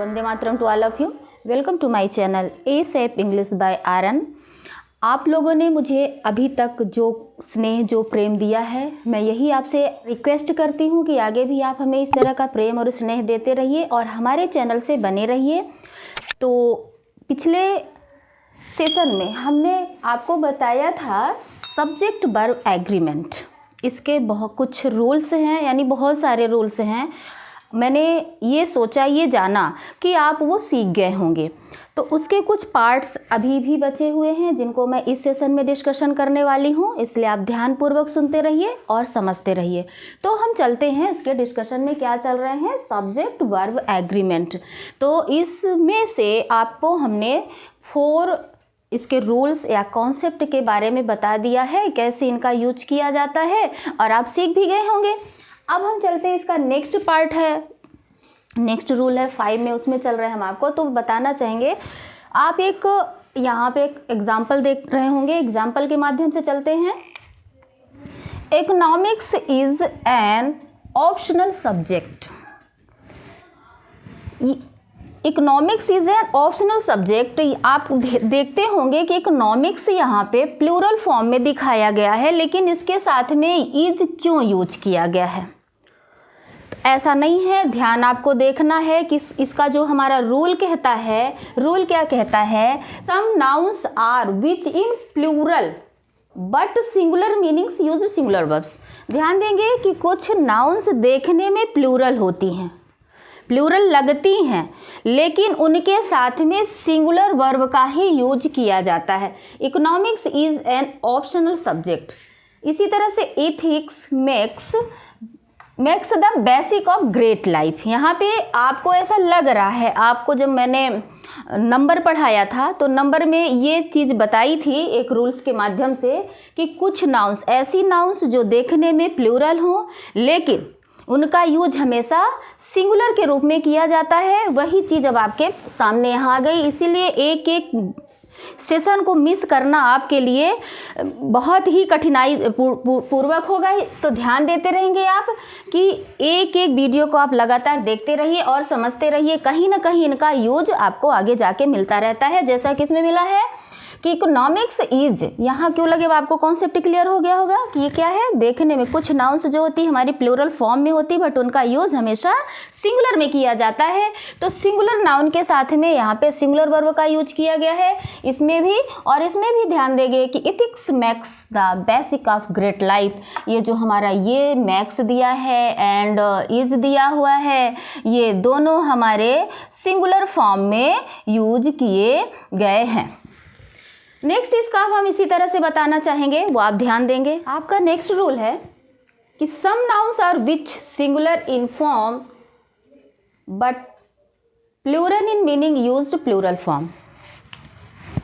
Vande Mataram to all of you. Welcome to my channel ए सेप English by आरन। आप लोगों ने मुझे अभी तक जो स्नेह जो प्रेम दिया है, मैं यही आपसे रिक्वेस्ट करती हूँ कि आगे भी आप हमें इस तरह का प्रेम और स्नेह देते रहिए और हमारे चैनल से बने रहिए। तो पिछले सेशन में हमने आपको बताया था सब्जेक्ट वर्ब एग्रीमेंट। इसके बहुत कुछ रूल्स हैं, यानी बहुत सारे रूल्स हैं। मैंने ये सोचा, ये जाना कि आप वो सीख गए होंगे, तो उसके कुछ पार्ट्स अभी भी बचे हुए हैं जिनको मैं इस सेशन में डिस्कशन करने वाली हूँ, इसलिए आप ध्यानपूर्वक सुनते रहिए और समझते रहिए। तो हम चलते हैं इसके डिस्कशन में। क्या चल रहे हैं? Subject verb agreement. तो इसमें से आपको हमने 4 इसके रूल्स या कॉन्सेप्ट के बारे में बता दिया है, कैसे इनका यूज किया जाता है, और आप सीख भी गए होंगे। अब हम चलते हैं, इसका नेक्स्ट पार्ट है, नेक्स्ट रूल है 5 में, उसमें चल रहे हैं हम आपको। तो बताना चाहेंगे, आप एक यहाँ पे एक एग्जाम्पल देख रहे होंगे, एग्जाम्पल के माध्यम से चलते हैं। Economics is an optional subject. Economics is an optional subject. आप देखते होंगे कि इकोनॉमिक्स यहाँ पे प्लूरल फॉर्म में दिखाया गया है, लेकिन इसके साथ में इज क्यों यूज किया गया है? ऐसा नहीं है, ध्यान आपको देखना है कि इसका जो हमारा रूल कहता है, रूल क्या कहता है? Some nouns are which in plural but singular meanings use singular verbs. ध्यान देंगे कि कुछ नाउन्स देखने में प्लूरल होती हैं, प्लूरल लगती हैं, लेकिन उनके साथ में सिंगुलर वर्ब का ही यूज किया जाता है। Economics is an optional subject. इसी तरह से ethics makes the basic of great life. यहाँ पे आपको ऐसा लग रहा है, आपको जब मैंने नंबर पढ़ाया था तो नंबर में ये चीज़ बताई थी एक रूल्स के माध्यम से कि कुछ नाउन्स, ऐसी नाउन्स जो देखने में प्लूरल हों लेकिन उनका यूज हमेशा सिंगुलर के रूप में किया जाता है। वही चीज़ अब आपके सामने यहाँ आ गई, इसीलिए एक एक सेशन को मिस करना आपके लिए बहुत ही कठिनाई पूर्वक होगा। तो ध्यान देते रहेंगे आप कि एक एक वीडियो को आप लगातार देखते रहिए और समझते रहिए। कहीं ना कहीं इनका यूज आपको आगे जाके मिलता रहता है, जैसा कि इसमें मिला है कि इकोनॉमिक्स इज, यहाँ क्यों लगे आपको कॉन्सेप्ट क्लियर हो गया होगा कि ये क्या है। देखने में कुछ नाउन्स जो होती है हमारी प्लूरल फॉर्म में होती, बट उनका यूज हमेशा सिंगुलर में किया जाता है। तो सिंगुलर नाउन के साथ में यहाँ पे सिंगुलर वर्ब का यूज किया गया है, इसमें भी। और इसमें भी ध्यान देंगे कि ethics max the basic of great life. ये जो हमारा ये मैक्स दिया है एंड इज दिया हुआ है, ये दोनों हमारे सिंगुलर फॉर्म में यूज किए गए हैं। नेक्स्ट इसका हम इसी तरह से बताना चाहेंगे, वो आप ध्यान देंगे। आपका नेक्स्ट रूल है कि some nouns are which singular in form but plural in meaning used plural form.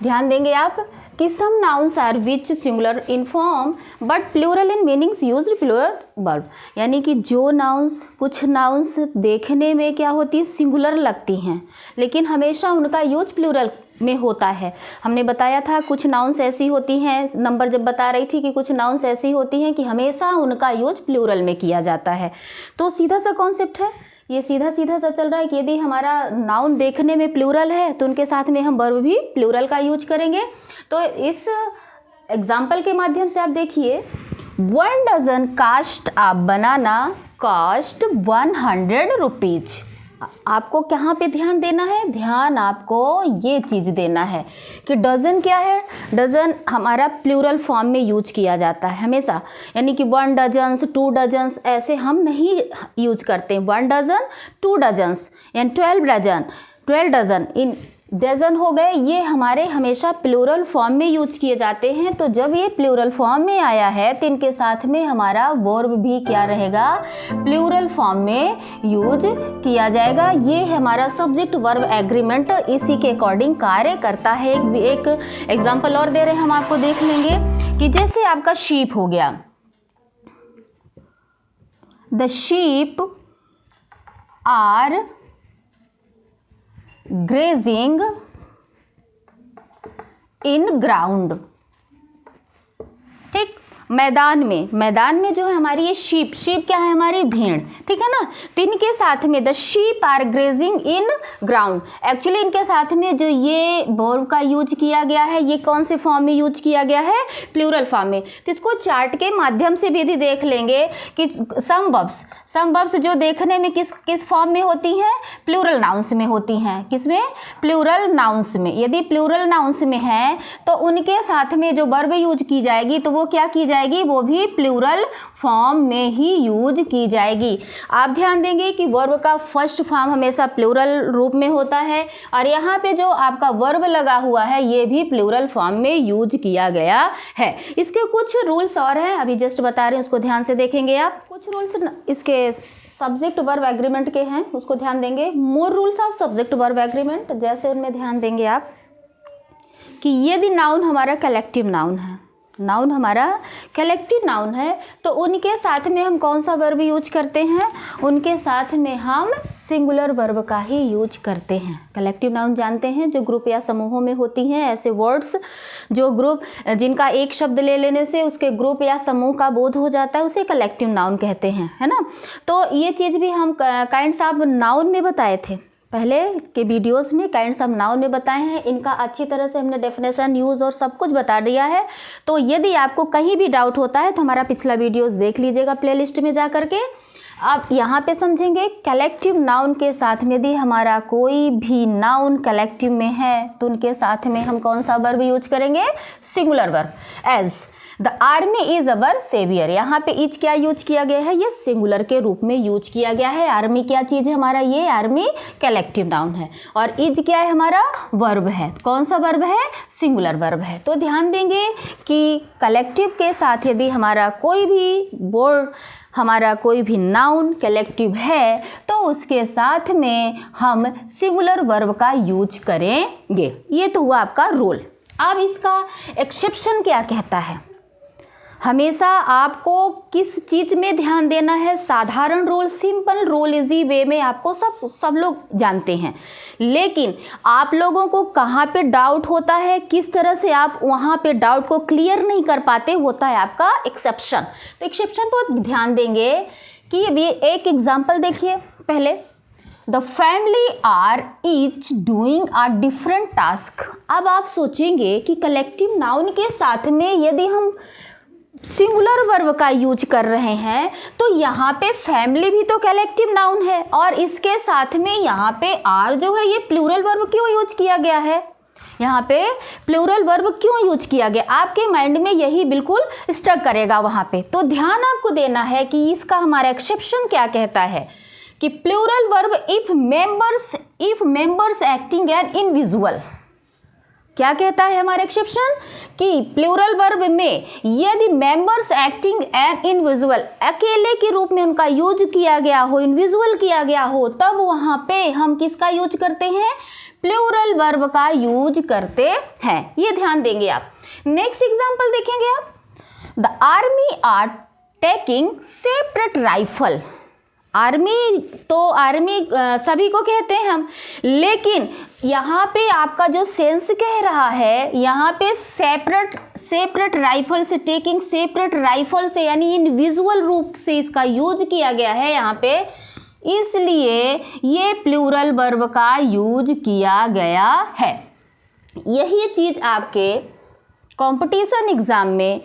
ध्यान देंगे आप कि some nouns are which singular in form but plural in meanings used plural verb. यानी कि जो नाउन्स, कुछ नाउन्स देखने में क्या होती है, सिंगुलर लगती हैं, लेकिन हमेशा उनका यूज प्लूरल में होता है। हमने बताया था कुछ नाउन्स ऐसी होती हैं, नंबर जब बता रही थी कि कुछ नाउन्स ऐसी होती हैं कि हमेशा उनका यूज प्लूरल में किया जाता है। तो सीधा सा कॉन्सेप्ट है, ये सीधा सीधा सा चल रहा है कि यदि हमारा नाउन देखने में प्लूरल है तो उनके साथ में हम वर्ब भी प्लूरल का यूज करेंगे। तो इस एग्जाम्पल के माध्यम से आप देखिए, 1 dozen cost of banana cost 100 rupees. आपको कहाँ पे ध्यान देना है? ध्यान आपको ये चीज़ देना है कि डजन क्या है। डजन हमारा प्लूरल फॉर्म में यूज किया जाता है हमेशा, यानी कि 1 डजन्स 2 डजन्स ऐसे हम नहीं यूज करते। 1 डजन 2 डजन्स यानी 12 डजन इन डजन हो गए, ये हमारे हमेशा प्लूरल फॉर्म में यूज किए जाते हैं। तो जब ये प्लूरल फॉर्म में आया है तो इनके साथ में हमारा वर्ब भी क्या रहेगा, प्लूरल फॉर्म में यूज किया जाएगा। ये हमारा सब्जेक्ट वर्ब एग्रीमेंट इसी के अकॉर्डिंग कार्य करता है। एक एग्जांपल और दे रहे हैं हम आपको, देख लेंगे कि जैसे आपका शीप हो गया, the sheep are grazing in ground. ठीक, मैदान में जो है हमारी ये शीप क्या है, हमारी भेड़, ठीक है ना। तो इनके साथ में the sheep are grazing in ground, actually इनके साथ में जो ये वर्ब का यूज किया गया है, ये कौन से फॉर्म में यूज किया गया है, प्लूरल फॉर्म में। तो इसको चार्ट के माध्यम से भी देख लेंगे कि सम वर्ब्स जो देखने में किस फॉर्म में होती हैं, प्लूरल नाउन्स में होती हैं। किसमें, प्लूरल नाउन्स में। यदि प्लूरल नाउन्स में है तो उनके साथ में जो वर्ब यूज की जाएगी तो वो क्या की जाएगी, वो भी प्लूरल फॉर्म में ही यूज की जाएगी। आप ध्यान देंगे कि वर्ब का फर्स्ट फॉर्म हमेशा प्लूरल रूप में होता है और यहाँ पे जो आपका वर्ब लगा हुआ है ये भी प्लूरल फॉर्म में यूज किया गया है। इसके कुछ रूल्स और हैं, अभी जस्ट बता रहे हैं, उसको ध्यान से देखेंगे आप। कुछ रूल्स इसके सब्जेक्ट वर्ब एग्रीमेंट के हैं, उसको ध्यान देंगे। More rules of subject verb agreement, जैसे उनमें ध्यान देंगे आप कि यदि नाउन हमारा कलेक्टिव नाउन है, नाउन हमारा कलेक्टिव नाउन है तो उनके साथ में हम कौन सा वर्ब यूज करते हैं, उनके साथ में हम सिंगुलर वर्ब का ही यूज करते हैं। कलेक्टिव नाउन जानते हैं जो ग्रुप या समूहों में होती हैं, ऐसे वर्ड्स जो ग्रुप जिनका एक शब्द ले लेने से उसके ग्रुप या समूह का बोध हो जाता है, उसे कलेक्टिव नाउन कहते हैं, है ना। तो ये चीज़ भी हम काइंड्स ऑफ नाउन में बताए थे, पहले के वीडियोस में काइंड्स ऑफ नाउन में बताए हैं। इनका अच्छी तरह से हमने डेफिनेशन, यूज़ और सब कुछ बता दिया है। तो यदि आपको कहीं भी डाउट होता है तो हमारा पिछला वीडियोस देख लीजिएगा प्लेलिस्ट में जा करके। आप यहाँ पे समझेंगे कलेक्टिव नाउन के साथ में यदि हमारा कोई भी नाउन कलेक्टिव में है तो उनके साथ में हम कौन सा वर्ब यूज करेंगे, singular verb. As the army is our saviour, यहाँ पे इज क्या यूज किया गया है, ये सिंगुलर के रूप में यूज किया गया है। आर्मी क्या चीज़ है हमारा, ये आर्मी कलेक्टिव नाउन है और इज क्या है हमारा, वर्ब है। कौन सा वर्ब है, सिंगुलर वर्ब है। तो ध्यान देंगे कि कलेक्टिव के साथ यदि हमारा कोई भी वर्ड, हमारा कोई भी नाउन कलेक्टिव है तो उसके साथ में हम सिंगुलर वर्ब का यूज करेंगे। ये तो हुआ आपका रूल। अब इसका एक्सेप्शन क्या कहता है, हमेशा आपको किस चीज़ में ध्यान देना है, साधारण rule, simple rule, easy way में आपको सब लोग जानते हैं, लेकिन आप लोगों को कहाँ पे डाउट होता है, किस तरह से आप वहाँ पे डाउट को क्लियर नहीं कर पाते, होता है आपका एक्सेप्शन। तो एक्सेप्शन पर ध्यान देंगे कि अभी एक एग्जाम्पल देखिए पहले, the family are each doing a different task. अब आप सोचेंगे कि कलेक्टिव नाउन के साथ में यदि हम सिंगुलर वर्ब का यूज कर रहे हैं तो यहाँ पे फैमिली भी तो कलेक्टिव नाउन है और इसके साथ में यहाँ पे आर जो है ये प्लूरल वर्ब क्यों यूज किया गया है, यहाँ पे प्लूरल वर्ब क्यों यूज किया गया, आपके माइंड में यही बिल्कुल स्टक करेगा वहाँ पे। तो ध्यान आपको देना है कि इसका हमारा एक्सेप्शन क्या कहता है कि plural verb if members acting an individual, क्या कहता है हमारा एक्सेप्शन कि प्लूरल वर्ब में यदि मेंबर्स एक्टिंग एन इंडिविजुअल, अकेले के रूप में उनका यूज किया गया हो, इंडिविजुअल किया गया हो, तब वहाँ पे हम किसका यूज करते हैं, प्लूरल वर्ब का यूज करते हैं। ये ध्यान देंगे आप। नेक्स्ट एग्जांपल देखेंगे आप, the army are taking separate rifle. Army तो आर्मी सभी को कहते हैं हम, लेकिन यहाँ पे आपका जो सेंस कह रहा है, यहाँ पे सेपरेट राइफल से, टेकिंग सेपरेट राइफल से यानी इंडिविजुअल रूप से इसका यूज किया गया है यहाँ पे, इसलिए ये प्लूरल वर्ब का यूज किया गया है। यही चीज़ आपके कंपटीशन एग्ज़ाम में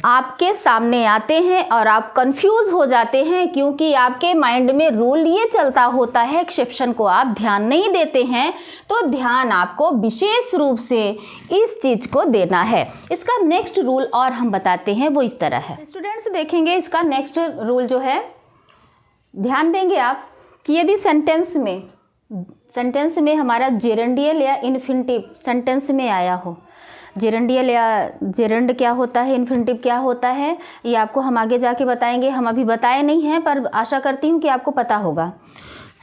आपके सामने आते हैं और आप कंफ्यूज हो जाते हैं क्योंकि आपके माइंड में रूल ये चलता होता है, एक्सेप्शन को आप ध्यान नहीं देते हैं। तो ध्यान आपको विशेष रूप से इस चीज़ को देना है। इसका नेक्स्ट रूल और हम बताते हैं वो इस तरह है। स्टूडेंट्स देखेंगे इसका नेक्स्ट रूल जो है, ध्यान देंगे आप कि यदि सेंटेंस में हमारा जेरेंडियल या इन्फिनिटिव सेंटेंस में आया हो, जेरेंडियल या जेरेंड क्या होता है, इन्फिनिटिव क्या होता है, ये आपको हम आगे जाके बताएंगे। हम अभी बताए नहीं हैं पर आशा करती हूँ कि आपको पता होगा,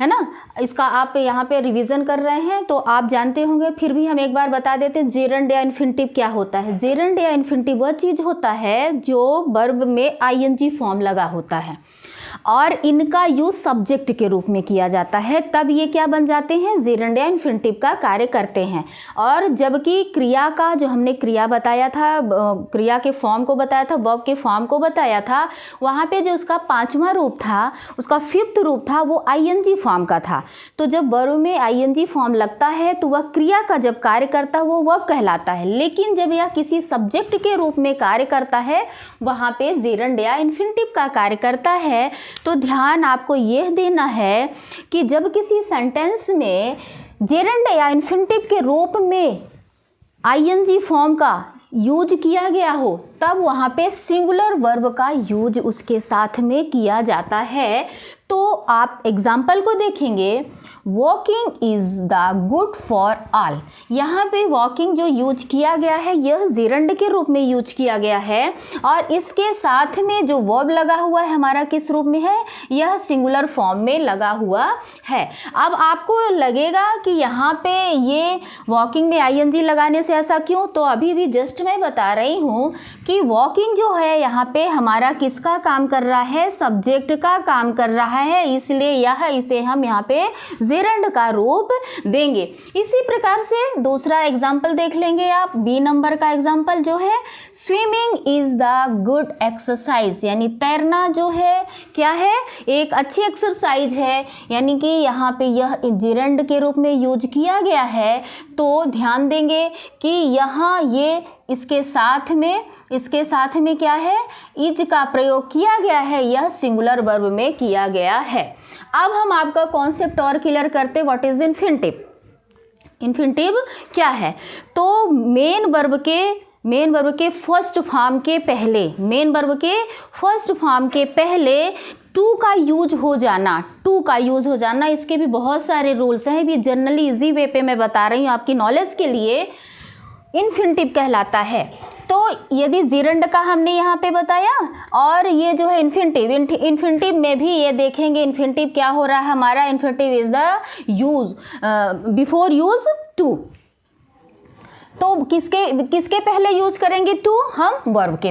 है ना। इसका आप यहाँ पे रिवीजन कर रहे हैं तो आप जानते होंगे, फिर भी हम एक बार बता देते हैं जेरेंड या इन्फिनिटिव क्या होता है। जेरेंड या इन्फिनिटिव वह चीज़ होता है जो वर्ब में आईएनजी फॉर्म लगा होता है। और इनका यूज सब्जेक्ट के रूप में किया जाता है, तब ये क्या बन जाते हैं, जेरंड या इन्फिनिटिव का कार्य करते हैं। और जबकि क्रिया का जो हमने क्रिया बताया था, क्रिया के फॉर्म को बताया था, वर्ब के फॉर्म को बताया था, वहाँ पे जो उसका 5वां रूप था, उसका 5th रूप था, वो आईएनजी फॉर्म का था। तो जब वर्ब में आईएनजी फॉर्म लगता है तो वह क्रिया का जब कार्य करता है वो वर्ब कहलाता है। लेकिन जब यह किसी सब्जेक्ट के रूप में कार्य करता है वहाँ पे जेरंड या इन्फिनिटिव का कार्य करता है। तो ध्यान आपको यह देना है कि जब किसी सेंटेंस में जेरंड या इन्फिनिटिव के रूप में आईएनजी फॉर्म का यूज किया गया हो तब वहाँ पे सिंगुलर वर्ब का यूज उसके साथ में किया जाता है। तो आप एग्जाम्पल को देखेंगे, walking is the good for all. यहाँ पे वॉकिंग जो यूज किया गया है यह जेरंड के रूप में यूज किया गया है और इसके साथ में जो वर्ब लगा हुआ है हमारा किस रूप में है, यह सिंगुलर फॉर्म में लगा हुआ है। अब आपको लगेगा कि यहाँ पे ये वॉकिंग में आईएनजी लगाने से ऐसा क्यों, तो अभी भी जस्ट मैं बता रही हूँ कि वॉकिंग जो है यहाँ पे हमारा किसका काम कर रहा है, सब्जेक्ट का काम कर रहा है, इसलिए इसे हम यहाँ पे जेरंड का रूप देंगे। इसी प्रकार से दूसरा एग्जाम्पल देख लेंगे आप, बी नंबर का एग्जाम्पल जो है, swimming is the good exercise, यानी तैरना जो है क्या है, एक अच्छी एक्सरसाइज है, यानी कि यहाँ पे यह जेरंड के रूप में यूज किया गया है। तो ध्यान देंगे कि यहाँ ये इसके साथ में क्या है, इज का प्रयोग किया गया है, यह सिंगुलर वर्ब में किया गया है। अब हम आपका कॉन्सेप्ट और क्लियर करते, व्हाट इज इन्फिनिटिव। इन्फिनिटिव क्या है, तो मेन वर्ब के फर्स्ट फॉर्म के पहले टू का यूज हो जाना, इसके भी बहुत सारे रूल्स हैं, भी जनरली इजी वे पे मैं बता रही हूँ आपकी नॉलेज के लिए, इन्फिनिटिव कहलाता है। तो यदि जेरंड का हमने यहाँ पे बताया और ये जो है इन्फिनिटिव में भी ये देखेंगे, इन्फिनिटिव क्या हो रहा है हमारा, infinitive is the use before use to. तो किसके पहले यूज करेंगे टू, हम वर्ब के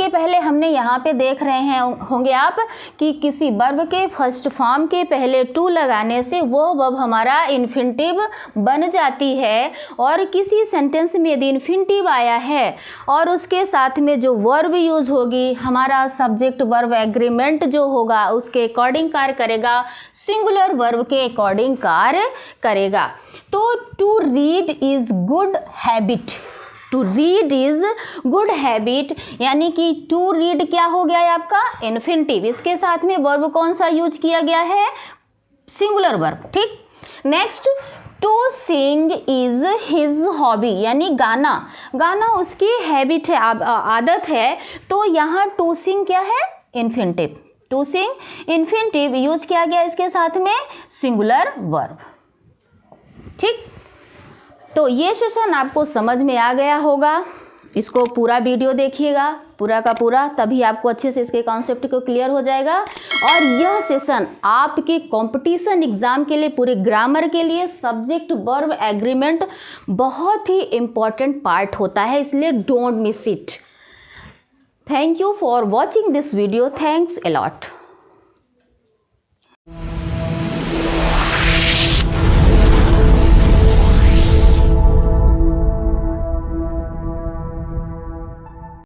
पहले हमने यहाँ पे देख रहे होंगे आप कि किसी वर्ब के फर्स्ट फॉर्म के पहले टू लगाने से वो वर्ब हमारा इन्फिनिटिव बन जाती है। और किसी सेंटेंस में यदि इन्फिनिटिव आया है और उसके साथ में जो वर्ब यूज होगी, हमारा सब्जेक्ट वर्ब एग्रीमेंट जो होगा उसके अकॉर्डिंग कार्य करेगा, सिंगुलर वर्ब के अकॉर्डिंग कार्य करेगा। तो to read is good habit, यानी कि टू रीड क्या हो गया है आपका, इन्फिनिटिव। इसके साथ में वर्ब कौन सा यूज किया गया है, सिंगुलर वर्ब। ठीक, next, to sing is his hobby, यानी गाना उसकी हैबिट है, आदत है। तो यहाँ टू सिंग क्या है, infinitive. To sing infinitive use किया गया इसके साथ में सिंगुलर वर्ब। ठीक, तो ये सेशन आपको समझ में आ गया होगा। इसको पूरा वीडियो देखिएगा पूरा का पूरा, तभी आपको अच्छे से इसके कॉन्सेप्ट को क्लियर हो जाएगा। और यह सेशन आपके कंपटीशन एग्जाम के लिए, पूरे ग्रामर के लिए सब्जेक्ट वर्ब एग्रीमेंट बहुत ही इम्पॉर्टेंट पार्ट होता है, इसलिए don't miss it. Thank you for watching this video. Thanks a lot.